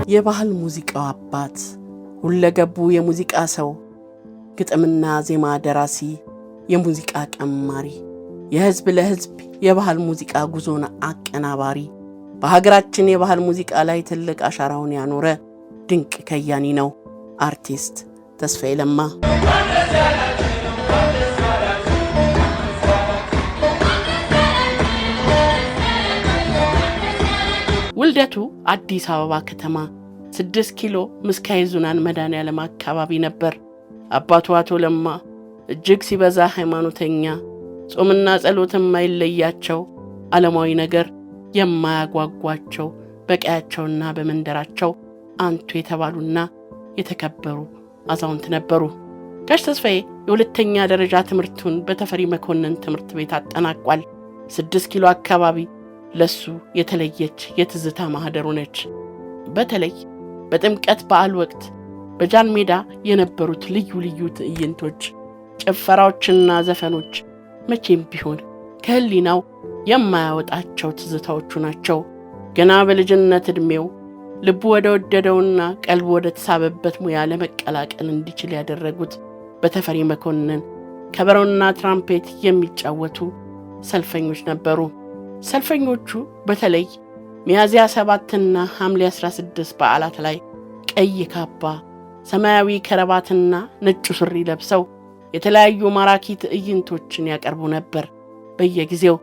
የባህል ሙዚቃው አባት ሁለገቡ የሙዚቃ ሰው ግጥምና ዜማ ደራሲ የሙዚቃ ቀማሪ የህዝብ ለህዝብ የባህል ሙዚቃ ጉዞና አቀናባሪ በሀገራችን የባህል ሙዚቃ ላይ ትልቅ አሻራውን ያኖረ ድንቅ ከያኒ ነው አርቲስት ተስፋዬ ለማ። ውልደቱ አዲስ አበባ ከተማ 6 ኪሎ ምስካየ ኅዙናን መድኃኔዓለም አካባቢ ነበር። አባቱ አቶ ለማ እጅግ ሲበዛ ሃይማኖተኛ፣ ጾምና ጸሎትም የማይለያቸው፣ ዓለማዊ ነገር የማያጓጓቸው፣ በቀያቸውና በመንደራቸው አንቱ የተባሉና የተከበሩ አዛውንት ነበሩ። ጋሽ ተስፋዬ የሁለተኛ ደረጃ ትምህርቱን በተፈሪ መኮንን ትምህርት ቤት አጠናቋል። 6 ኪሎ አካባቢ ለሱ የተለየች የትዝታ ማህደሩ ነች። በተለይ በጥምቀት በዓል ወቅት በጃን ሜዳ የነበሩት ልዩ ልዩ ትዕይንቶች፣ ጭፈራዎችና ዘፈኖች መቼም ቢሆን ከህሊናው የማያወጣቸው ትዝታዎቹ ናቸው። ገና በልጅነት ዕድሜው ልቡ ወደ ወደደውና ቀልቡ ወደ ተሳበበት ሙያ ለመቀላቀል እንዲችል ያደረጉት በተፈሪ መኮንን ከበሮና ትራምፔት የሚጫወቱ ሰልፈኞች ነበሩ። ሰልፈኞቹ በተለይ ሚያዝያ 7ና ሐምሌ 16 በዓላት ላይ ቀይ ካባ፣ ሰማያዊ ከረባትና ነጭ ሱሪ ለብሰው የተለያዩ ማራኪ ትዕይንቶችን ያቀርቡ ነበር። በየጊዜው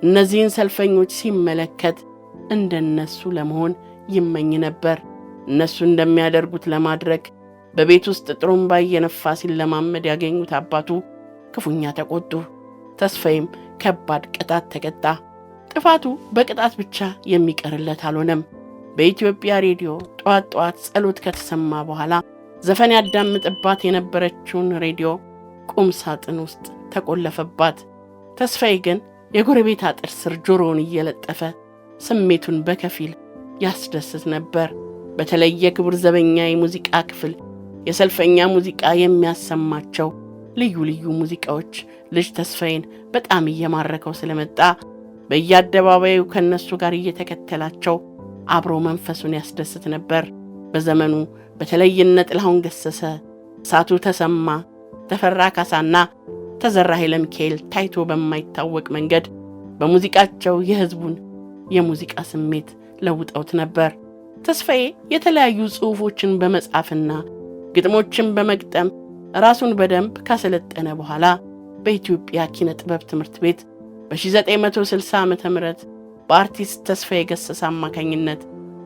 እነዚህን ሰልፈኞች ሲመለከት እንደነሱ ለመሆን ይመኝ ነበር። እነሱ እንደሚያደርጉት ለማድረግ በቤት ውስጥ ጥሩምባ እየነፋ ሲለማመድ ያገኙት አባቱ ክፉኛ ተቆጡ። ተስፋዬም ከባድ ቅጣት ተቀጣ። ጥፋቱ በቅጣት ብቻ የሚቀርለት አልሆነም። በኢትዮጵያ ሬዲዮ ጧት ጧት ጸሎት ከተሰማ በኋላ ዘፈን ያዳምጥባት የነበረችውን ሬዲዮ ቁም ሳጥን ውስጥ ተቆለፈባት። ተስፋዬ ግን የጎረቤት አጥር ስር ጆሮውን እየለጠፈ ስሜቱን በከፊል ያስደስት ነበር። በተለይ የክብር ዘበኛ የሙዚቃ ክፍል የሰልፈኛ ሙዚቃ የሚያሰማቸው ልዩ ልዩ ሙዚቃዎች ልጅ ተስፋዬን በጣም እየማረከው ስለመጣ በየአደባባዩ ከነሱ ጋር እየተከተላቸው አብሮ መንፈሱን ያስደስት ነበር። በዘመኑ በተለይ እነ ጥላሁን ገሰሰ፣ እሳቱ ተሰማ፣ ተፈራ ካሳና ተዘራ ኃይለ ሚካኤል ታይቶ በማይታወቅ መንገድ በሙዚቃቸው የህዝቡን የሙዚቃ ስሜት ለውጠውት ነበር። ተስፋዬ የተለያዩ ጽሑፎችን በመጻፍና ግጥሞችን በመግጠም ራሱን በደንብ ካሰለጠነ በኋላ በኢትዮጵያ ኪነ ጥበብ ትምህርት ቤት በ1960 ዓመተ ምህረት በአርቲስት ተስፋዬ ገሰሰ አማካኝነት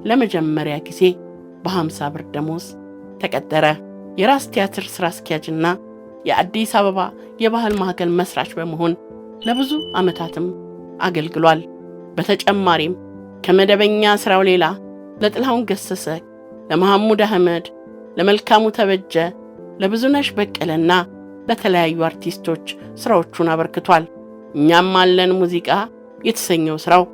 ለመጀመሪያ ጊዜ በ50 ብር ደሞዝ ተቀጠረ። የራስ ቲያትር ስራ አስኪያጅና የአዲስ አበባ የባህል ማዕከል መስራች በመሆን ለብዙ ዓመታትም አገልግሏል። በተጨማሪም ከመደበኛ ስራው ሌላ ለጥላሁን ገሰሰ፣ ለመሐሙድ አህመድ፣ ለመልካሙ ተበጀ፣ ለብዙነሽ በቀለና ለተለያዩ አርቲስቶች ስራዎቹን አበርክቷል። እኛም አለን ሙዚቃ የተሰኘው ስራው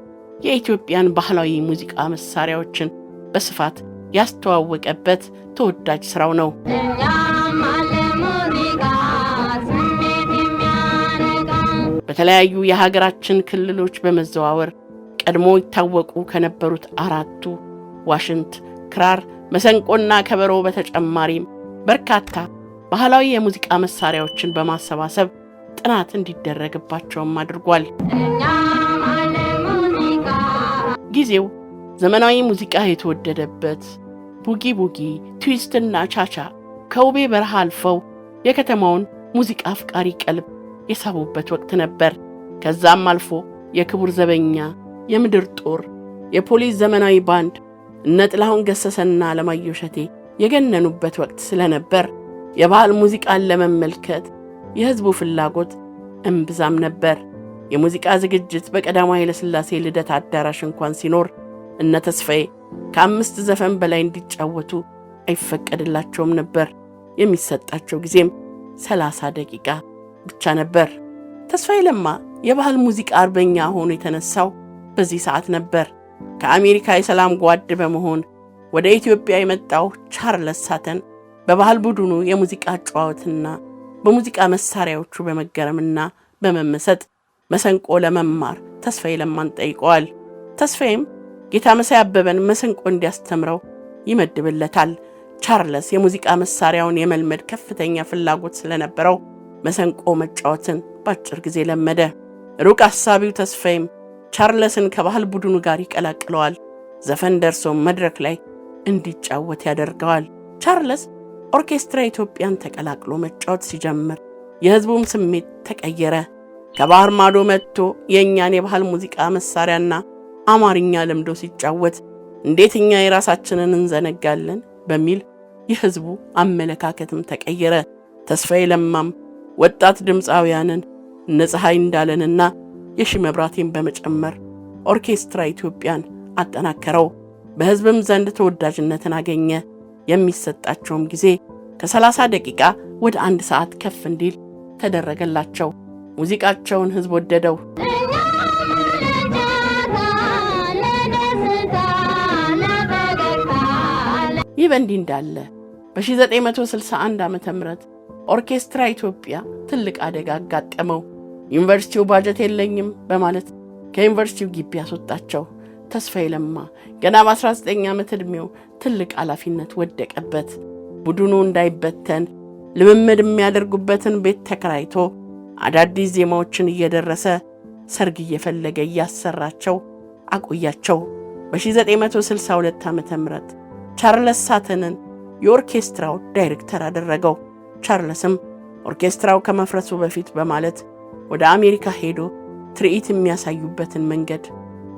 የኢትዮጵያን ባህላዊ ሙዚቃ መሳሪያዎችን በስፋት ያስተዋወቀበት ተወዳጅ ስራው ነው። በተለያዩ የሀገራችን ክልሎች በመዘዋወር ቀድሞ ይታወቁ ከነበሩት 4ቱ ዋሽንት፣ ክራር፣ መሰንቆና ከበሮ በተጨማሪም በርካታ ባህላዊ የሙዚቃ መሳሪያዎችን በማሰባሰብ ጥናት እንዲደረግባቸውም አድርጓል። ጊዜው ዘመናዊ ሙዚቃ የተወደደበት፣ ቡጊ ቡጊ፣ ትዊስትና ቻቻ ከውቤ በረሃ አልፈው የከተማውን ሙዚቃ አፍቃሪ ቀልብ የሳቡበት ወቅት ነበር። ከዛም አልፎ የክቡር ዘበኛ፣ የምድር ጦር፣ የፖሊስ ዘመናዊ ባንድ እነ ጥላሁን ገሰሰና አለማየሁ እሸቴ የገነኑበት ወቅት ስለነበር የባህል ሙዚቃን ለመመልከት የህዝቡ ፍላጎት እምብዛም ነበር። የሙዚቃ ዝግጅት በቀዳማዊ ኃይለ ሥላሴ ልደት አዳራሽ እንኳን ሲኖር እነ ተስፋዬ ከ5 ዘፈን በላይ እንዲጫወቱ አይፈቀድላቸውም ነበር። የሚሰጣቸው ጊዜም 30 ደቂቃ ብቻ ነበር። ተስፋዬ ለማ የባህል ሙዚቃ አርበኛ ሆኖ የተነሳው በዚህ ሰዓት ነበር። ከአሜሪካ የሰላም ጓድ በመሆን ወደ ኢትዮጵያ የመጣው ቻርለስ ሳተን በባህል ቡድኑ የሙዚቃ ጨዋታና በሙዚቃ መሳሪያዎቹ በመገረምና በመመሰጥ መሰንቆ ለመማር ተስፋዬ ለማን ጠይቀዋል። ተስፋዬም ጌታ መሳይ አበበን መሰንቆ እንዲያስተምረው ይመድብለታል። ቻርለስ የሙዚቃ መሳሪያውን የመልመድ ከፍተኛ ፍላጎት ስለነበረው መሰንቆ መጫወትን በአጭር ጊዜ ለመደ። ሩቅ አሳቢው ተስፋዬም ቻርለስን ከባህል ቡድኑ ጋር ይቀላቅለዋል። ዘፈን ደርሶ መድረክ ላይ እንዲጫወት ያደርገዋል። ቻርለስ ኦርኬስትራ ኢትዮጵያን ተቀላቅሎ መጫወት ሲጀምር የሕዝቡም ስሜት ተቀየረ። ከባህር ማዶ መጥቶ የእኛን የባህል ሙዚቃ መሳሪያና አማርኛ ለምዶ ሲጫወት እንዴት እኛ የራሳችንን እንዘነጋለን በሚል የሕዝቡ አመለካከትም ተቀየረ። ተስፋዬ ለማም ወጣት ድምፃውያንን እነ ፀሐይ እንዳለንና የሺ መብራቴን በመጨመር ኦርኬስትራ ኢትዮጵያን አጠናከረው። በሕዝብም ዘንድ ተወዳጅነትን አገኘ። የሚሰጣቸውም ጊዜ ከ30 ደቂቃ ወደ 1 ሰዓት ከፍ እንዲል ተደረገላቸው። ሙዚቃቸውን ሕዝብ ወደደው። ይህ በእንዲህ እንዳለ በ1961 ዓ.ም ኦርኬስትራ ኢትዮጵያ ትልቅ አደጋ አጋጠመው። ዩኒቨርሲቲው ባጀት የለኝም በማለት ከዩኒቨርሲቲው ግቢ ያስወጣቸው። ተስፋዬ ለማ ገና በ19 ዓመት ዕድሜው ትልቅ ኃላፊነት ወደቀበት። ቡድኑ እንዳይበተን ልምምድ የሚያደርጉበትን ቤት ተከራይቶ አዳዲስ ዜማዎችን እየደረሰ ሰርግ እየፈለገ እያሰራቸው አቆያቸው። በ1962 ዓ.ም ቻርለስ ሳተንን የኦርኬስትራው ዳይሬክተር አደረገው። ቻርለስም ኦርኬስትራው ከመፍረሱ በፊት በማለት ወደ አሜሪካ ሄዶ ትርኢት የሚያሳዩበትን መንገድ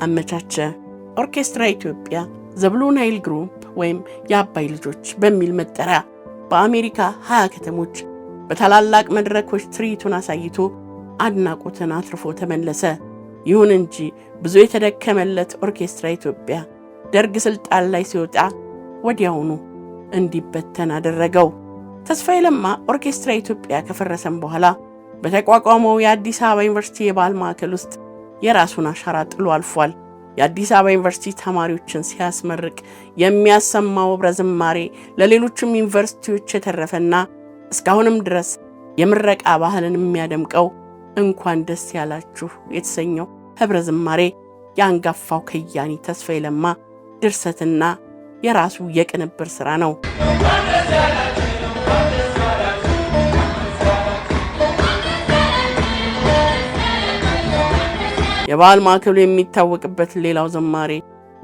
አመቻቸ። ኦርኬስትራ ኢትዮጵያ ዘብሉ ናይል ግሩፕ ወይም የአባይ ልጆች በሚል መጠሪያ በአሜሪካ 20 ከተሞች በታላላቅ መድረኮች ትርኢቱን አሳይቶ አድናቆትን አትርፎ ተመለሰ። ይሁን እንጂ ብዙ የተደከመለት ኦርኬስትራ ኢትዮጵያ ደርግ ስልጣን ላይ ሲወጣ ወዲያውኑ እንዲበተን አደረገው። ተስፋዬ ለማ ኦርኬስትራ ኢትዮጵያ ከፈረሰም በኋላ በተቋቋመው የአዲስ አበባ ዩኒቨርሲቲ የባህል ማዕከል ውስጥ የራሱን አሻራ ጥሎ አልፏል። የአዲስ አበባ ዩኒቨርሲቲ ተማሪዎችን ሲያስመርቅ የሚያሰማው ህብረ ዝማሬ ለሌሎችም ዩኒቨርሲቲዎች የተረፈና እስካሁንም ድረስ የምረቃ ባህልን የሚያደምቀው እንኳን ደስ ያላችሁ የተሰኘው ህብረ ዝማሬ የአንጋፋው ከያኒ ተስፋዬ ለማ ድርሰትና የራሱ የቅንብር ሥራ ነው። የባህል ማዕከሉ የሚታወቅበት ሌላው ዘማሬ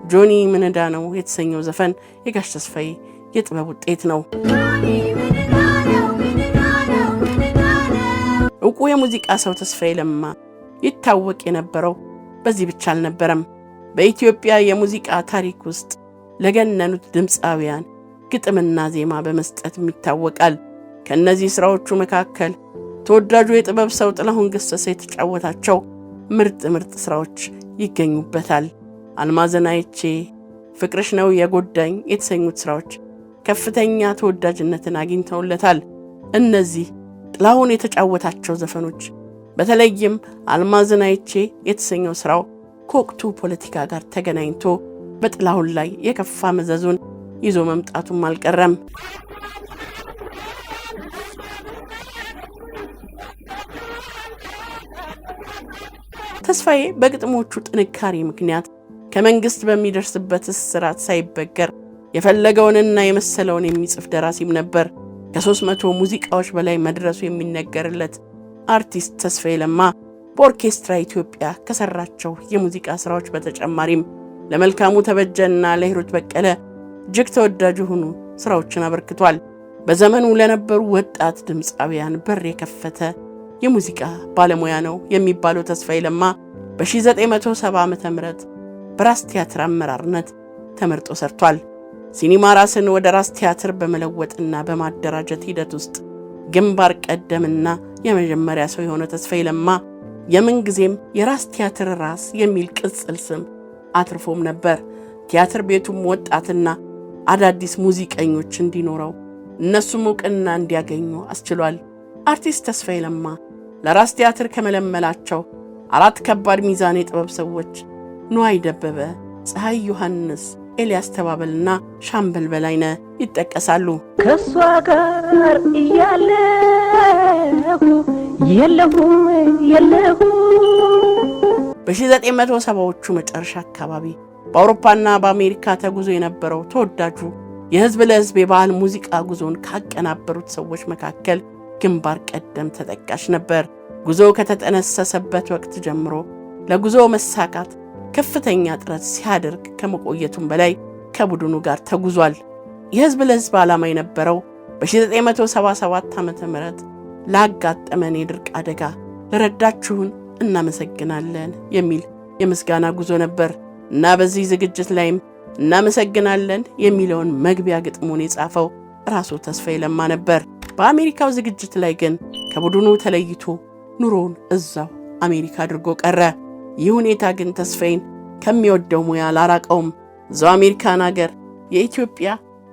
ጆኒ ምንዳ ነው የተሰኘው ዘፈን የጋሽ ተስፋዬ የጥበብ ውጤት ነው። ዕውቁ የሙዚቃ ሰው ተስፋዬ ለማ ይታወቅ የነበረው በዚህ ብቻ አልነበረም። በኢትዮጵያ የሙዚቃ ታሪክ ውስጥ ለገነኑት ድምፃውያን ግጥምና ዜማ በመስጠት ይታወቃል። ከነዚህ ሥራዎቹ መካከል ተወዳጁ የጥበብ ሰው ጥላሁን ገሰሰ የተጫወታቸው ምርጥ ሥራዎች ይገኙበታል። አልማዝን አይቼ፣ ፍቅርሽ ነው የጎዳኝ የተሰኙት ሥራዎች ከፍተኛ ተወዳጅነትን አግኝተውለታል። እነዚህ ጥላሁን የተጫወታቸው ዘፈኖች በተለይም አልማዝን አይቼ የተሰኘው ሥራው ከወቅቱ ፖለቲካ ጋር ተገናኝቶ በጥላሁን ላይ የከፋ መዘዙን ይዞ መምጣቱም አልቀረም። ተስፋዬ በግጥሞቹ ጥንካሬ ምክንያት ከመንግስት በሚደርስበት እስራት ሳይበገር የፈለገውንና የመሰለውን የሚጽፍ ደራሲም ነበር። ከ300 ሙዚቃዎች በላይ መድረሱ የሚነገርለት አርቲስት ተስፋዬ ለማ በኦርኬስትራ ኢትዮጵያ ከሰራቸው የሙዚቃ ሥራዎች በተጨማሪም ለመልካሙ ተበጀና ለሂሩት በቀለ እጅግ ተወዳጅ የሆኑ ሥራዎችን አበርክቷል። በዘመኑ ለነበሩ ወጣት ድምፃውያን በር የከፈተ የሙዚቃ ባለሙያ ነው የሚባለው ተስፋዬ ለማ በ1970 ዓ.ም በራስ ቲያትር አመራርነት ተመርጦ ሰርቷል። ሲኒማ ራስን ወደ ራስ ቲያትር በመለወጥና በማደራጀት ሂደት ውስጥ ግንባር ቀደምና የመጀመሪያ ሰው የሆነ ተስፋዬ ለማ የምንጊዜም የራስ ቲያትር ራስ የሚል ቅጽል ስም አትርፎም ነበር። ቲያትር ቤቱም ወጣትና አዳዲስ ሙዚቀኞች እንዲኖረው እነሱም ዕውቅና እንዲያገኙ አስችሏል። አርቲስት ተስፋዬ ለማ ለራስ ቲያትር ከመለመላቸው 4 ከባድ ሚዛን የጥበብ ሰዎች ንዋይ ደበበ፣ ፀሐይ ዮሐንስ፣ ኤልያስ ተባበልና ሻምበል በላይነህ ይጠቀሳሉ። ከሷ ጋር እያለሁ የለሁ በ1970ዎቹ መጨረሻ አካባቢ በአውሮፓና በአሜሪካ ተጉዞ የነበረው ተወዳጁ የህዝብ ለህዝብ የባህል ሙዚቃ ጉዞን ካቀናበሩት ሰዎች መካከል ግንባር ቀደም ተጠቃሽ ነበር። ጉዞ ከተጠነሰሰበት ወቅት ጀምሮ ለጉዞ መሳካት ከፍተኛ ጥረት ሲያደርግ ከመቆየቱም በላይ ከቡድኑ ጋር ተጉዟል። የህዝብ ለህዝብ ዓላማ የነበረው በ1977 ዓ.ም ላጋጠመን የድርቅ አደጋ ለረዳችሁን እናመሰግናለን የሚል የምስጋና ጉዞ ነበር እና በዚህ ዝግጅት ላይም እናመሰግናለን የሚለውን መግቢያ ግጥሙን የጻፈው ራሱ ተስፋዬ ለማ ነበር። በአሜሪካው ዝግጅት ላይ ግን ከቡድኑ ተለይቶ ኑሮውን እዛው አሜሪካ አድርጎ ቀረ። ይህ ሁኔታ ግን ተስፋዬን ከሚወደው ሙያ አላራቀውም። እዛው አሜሪካን ሀገር የኢትዮጵያ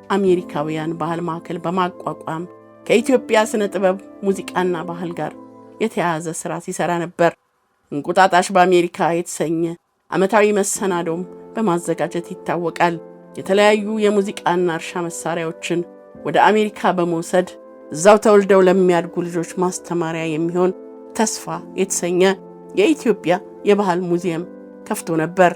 አሜሪካውያን ባህል ማዕከል በማቋቋም ከኢትዮጵያ ስነ ጥበብ ሙዚቃና ባህል ጋር የተያያዘ ሥራ ሲሰራ ነበር። እንቁጣጣሽ በአሜሪካ የተሰኘ ዓመታዊ መሰናዶም በማዘጋጀት ይታወቃል። የተለያዩ የሙዚቃና እርሻ መሳሪያዎችን ወደ አሜሪካ በመውሰድ እዛው ተወልደው ለሚያድጉ ልጆች ማስተማሪያ የሚሆን ተስፋ የተሰኘ የኢትዮጵያ የባህል ሙዚየም ከፍቶ ነበር።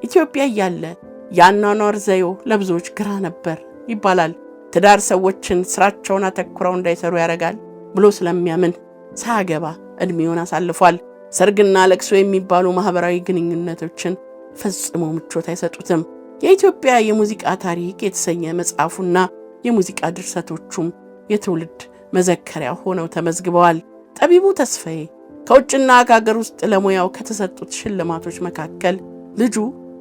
ኢትዮጵያ እያለ የአኗኗር ዘዬው ለብዙዎች ግራ ነበር ይባላል። ትዳር ሰዎችን ስራቸውን አተኩረው እንዳይሰሩ ያደርጋል ብሎ ስለሚያምን ሳያገባ ዕድሜውን አሳልፏል። ሰርግና ለቅሶ የሚባሉ ማህበራዊ ግንኙነቶችን ፈጽሞ ምቾት አይሰጡትም። የኢትዮጵያ የሙዚቃ ታሪክ የተሰኘ መጽሐፉና የሙዚቃ ድርሰቶቹም የትውልድ መዘከሪያ ሆነው ተመዝግበዋል። ጠቢቡ ተስፋዬ ከውጭና ከሀገር ውስጥ ለሙያው ከተሰጡት ሽልማቶች መካከል ልጁ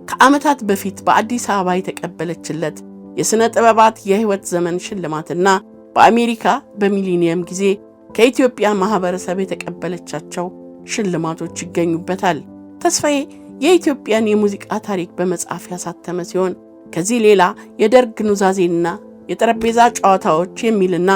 ከዓመታት በፊት በአዲስ አበባ የተቀበለችለት የሥነ ጥበባት የሕይወት ዘመን ሽልማትና በአሜሪካ በሚሊኒየም ጊዜ ከኢትዮጵያ ማህበረሰብ የተቀበለቻቸው ሽልማቶች ይገኙበታል። ተስፋዬ የኢትዮጵያን የሙዚቃ ታሪክ በመጽሐፍ ያሳተመ ሲሆን ከዚህ ሌላ የደርግ ኑዛዜና የጠረጴዛ ጨዋታዎች የሚልና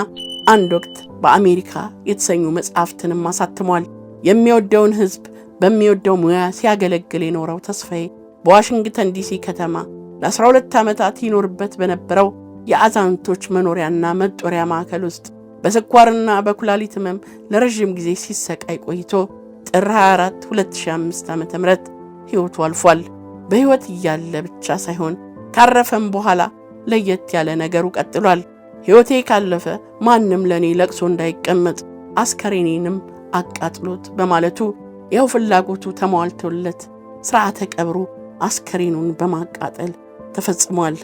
አንድ ወቅት በአሜሪካ የተሰኙ መጽሐፍትንም አሳትሟል። የሚወደውን ሕዝብ በሚወደው ሙያ ሲያገለግል የኖረው ተስፋዬ በዋሽንግተን ዲሲ ከተማ ለ12 ዓመታት ይኖርበት በነበረው የአዛንቶች መኖሪያና መጦሪያ ማዕከል ውስጥ በስኳርና በኩላሊት ህመም ለረጅም ጊዜ ሲሰቃይ ቆይቶ ጥር 24 2005 ዓ.ም ሕይወቱ አልፏል። በሕይወት እያለ ብቻ ሳይሆን ካረፈም በኋላ ለየት ያለ ነገሩ ቀጥሏል። ሕይወቴ ካለፈ ማንም ለኔ ለቅሶ እንዳይቀመጥ አስከሬኔንም አቃጥሎት በማለቱ ይኸው ፍላጎቱ ተሟልቶለት ሥርዓተ ቀብሩ አስከሬኑን በማቃጠል ተፈጽሟል።